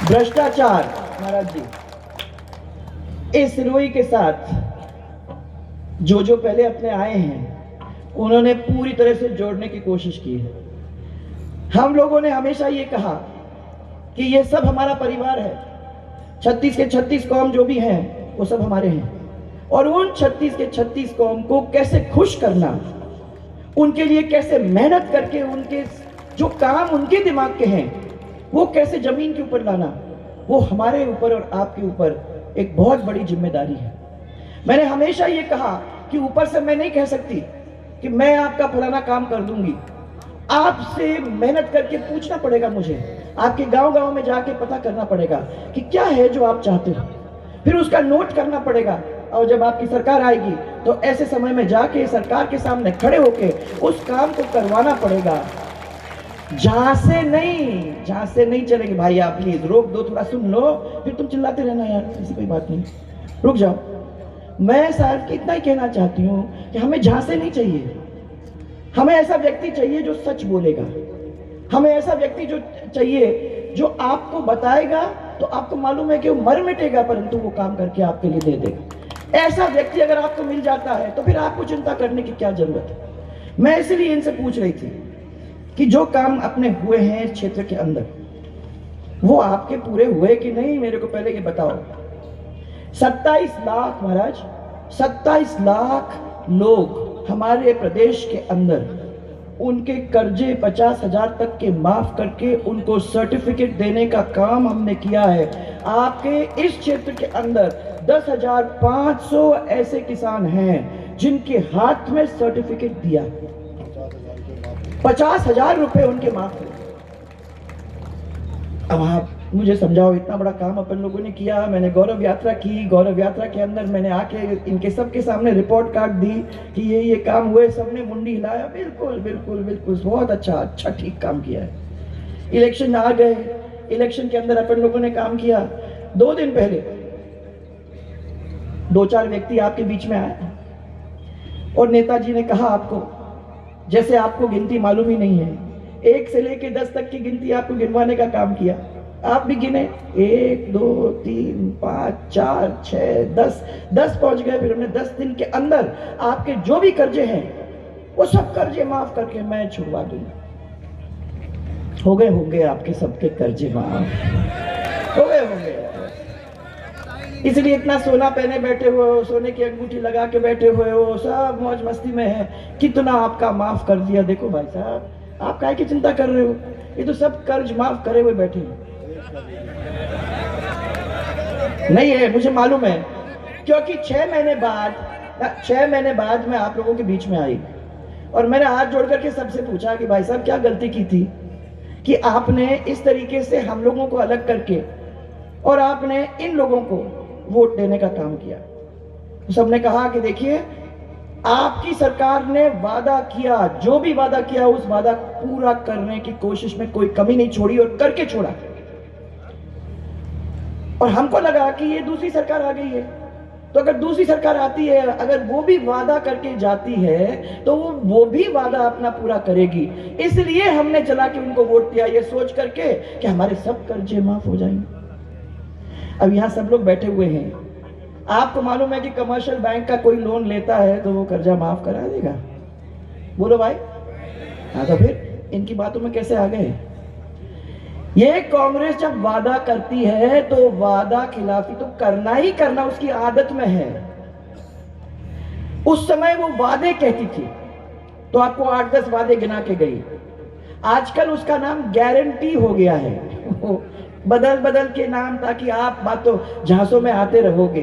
भ्रष्टाचार महाराज जी, इस रूई के साथ जो पहले अपने आए हैं उन्होंने पूरी तरह से जोड़ने की कोशिश की है। हम लोगों ने हमेशा ये कहा कि ये सब हमारा परिवार है, 36 के 36 कौम जो भी हैं वो सब हमारे हैं, और उन 36 के 36 कौम को कैसे खुश करना, उनके लिए कैसे मेहनत करके उनके जो काम उनके दिमाग के हैं वो कैसे जमीन के ऊपर लाना, वो हमारे ऊपर और आपके ऊपर एक बहुत बड़ी जिम्मेदारी है। मैंने हमेशा ये कहा कि ऊपर से मैं नहीं कह सकती कि मैं आपका फलाना काम कर दूंगी, आपसे मेहनत करके पूछना पड़ेगा, मुझे आपके गांव-गांव में जाके पता करना पड़ेगा कि क्या है जो आप चाहते हो, फिर उसका नोट करना पड़ेगा, और जब आपकी सरकार आएगी तो ऐसे समय में जाके सरकार के सामने खड़े होके उस काम को करवाना पड़ेगा। जहां से नहीं चलेंगे। भाई आप प्लीज रोक दो, थोड़ा सुन लो, फिर तुम चिल्लाते रहना यार, ऐसी कोई बात नहीं, रुक जाओ। मैं साहब इतना ही कहना चाहती हूँ कि हमें झांसे नहीं चाहिए, हमें ऐसा व्यक्ति चाहिए जो सच बोलेगा, हमें ऐसा व्यक्ति जो चाहिए जो आपको बताएगा तो आपको मालूम है कि वो मर मिटेगा परंतु वो काम करके आपके लिए दे देगा। ऐसा व्यक्ति अगर आपको मिल जाता है तो फिर आपको चिंता करने की क्या जरूरत है। मैं इसलिए इनसे पूछ रही थी कि जो काम अपने हुए हैं इस क्षेत्र के अंदर वो आपके पूरे हुए कि नहीं, मेरे को पहले ये बताओ। 27 लाख महाराज, 27 लाख लोग हमारे प्रदेश के अंदर, उनके कर्जे 50,000 तक के माफ करके उनको सर्टिफिकेट देने का काम हमने किया है। आपके इस क्षेत्र के अंदर 10,500 ऐसे किसान हैं जिनके हाथ में सर्टिफिकेट दिया, 50,000 रुपए उनके माफ हुए। अब आप मुझे समझाओ, इतना बड़ा काम अपन लोगों ने किया, मैंने गौरव यात्रा की, गौरव यात्रा के अंदर मैंने आके इनके सबके सामने रिपोर्ट कार्ड दी कि ये काम हुए, सबने मुंडी हिलाया, बिल्कुल बिल्कुल बिल्कुल बहुत अच्छा ठीक काम किया है। इलेक्शन आ गए, इलेक्शन के अंदर अपन लोगों ने काम किया। 2 दिन पहले 2-4 व्यक्ति आपके बीच में आए और नेताजी ने कहा आपको, जैसे आपको गिनती मालूम ही नहीं है, 1 से लेके 10 तक की गिनती आपको गिनवाने का काम किया। आप भी गिने, 1 2 3 5 4 6 10 पहुंच गए। फिर हमने 10 दिन के अंदर आपके जो भी कर्जे हैं वो सब कर्जे माफ करके मैं छुड़वा दूंगा। हो गए आपके सबके कर्जे माफ हो गए। इसलिए इतना सोना पहने बैठे हुए हो, सोने की अंगूठी लगा के बैठे हुए हो, सब मौज मस्ती में है, कितना आपका माफ कर दिया। देखो भाई साहब, आप काहे की चिंता कर रहे हो, ये तो सब कर्ज माफ करे हुए बैठे हैं। नहीं है, मुझे मालूम है, क्योंकि 6 महीने बाद मैं आप लोगों के बीच में आई और मैंने हाथ जोड़ करके सबसे पूछा कि भाई साहब क्या गलती की थी कि आपने इस तरीके से हम लोगों को अलग करके और आपने इन लोगों को वोट देने का काम किया। तो सबने कहा कि देखिए, आपकी सरकार ने वादा किया, जो भी वादा किया उस वादा पूरा करने की कोशिश में कोई कमी नहीं छोड़ी और करके छोड़ा। और हमको लगा कि ये दूसरी सरकार आ गई है, तो अगर दूसरी सरकार आती है, अगर वो भी वादा करके जाती है तो वो भी वादा अपना पूरा करेगी। इसलिए हमने चला के उनको वोट दिया, ये सोच करके कि हमारे सब कर्जे माफ हो जाएंगे। अब यहाँ सब लोग बैठे हुए हैं, आपको मालूम है कि कमर्शियल बैंक का कोई लोन लेता है तो वो कर्जा माफ करा देगा, बोलो भाई। हाँ, तो फिर इनकी बातों में कैसे आ गए। ये कांग्रेस जब वादा करती है तो वादा खिलाफी तो करना ही करना उसकी आदत में है। उस समय वो वादे कहती थी तो आपको 8-10 वादे गिना के गई, आजकल उसका नाम गारंटी हो गया है। बदल के नाम, ताकि आप बातों झांसों में आते रहोगे।